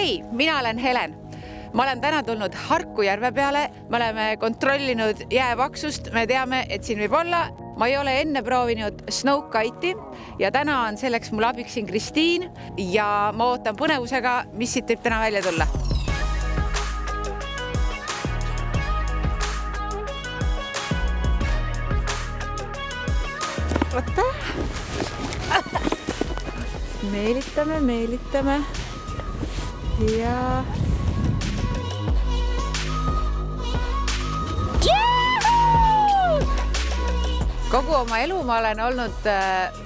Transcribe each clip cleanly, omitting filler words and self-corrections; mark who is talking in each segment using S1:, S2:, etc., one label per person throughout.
S1: Hei, mina olen Helen. Ma olen täna tulnud Harku järve peale. Me oleme kontrollinud jääpaksust. Me teame, et siin võib olla. Ma ei ole enne proovinud snowkite'i ja täna on selleks mul abiks siin Kristiin ja ma ootan põnevusega, mis siit võib täna välja tulla. Võtta. Meelitame. Ja... Kogu oma elu ma olen olnud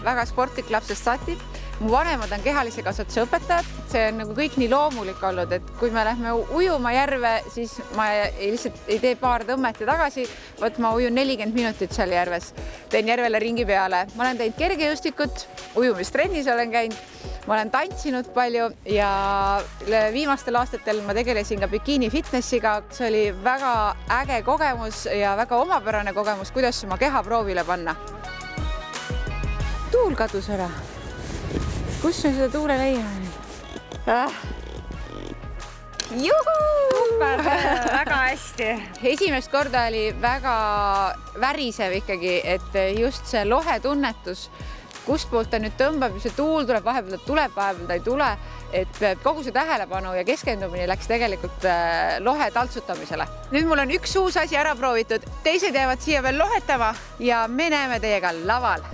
S1: väga sportlik lapsest saati. Mu vanemad on kehalise kasvatuse õpetajad. See on nagu kõik nii loomulik olnud, et kui me lähme ujuma järve, siis ma lihtsalt ei tee paar tõmmet ja tagasi, võt ma ujun 40 minutit seal järves. Teen järvele ringi peale. Ma olen teinud kergejõustikut, ujumistrennis olen käinud. Ma olen tantsinud palju ja viimastel aastatel ma tegelesin ka bikiini fitnessiga. See oli väga äge kogemus ja väga omapärane kogemus, kuidas oma keha proovile panna. Tuul kadus ära. Kus me seda tuule leiame?
S2: Super, väga hästi.
S1: Esimest korda oli väga värisev ikkagi, et just see lohe tunnetus, kust poolt ta nüüd tõmbab ja see tuul tuleb, vahepeal ta tuleb, vahepeal ta ei tule, et kogu see tähelepanu ja keskendumine läks tegelikult lohe taltsutamisele. Nüüd mul on üks uus asi ära proovitud, teised jäävad siia veel lohetama ja me näeme teiega laval.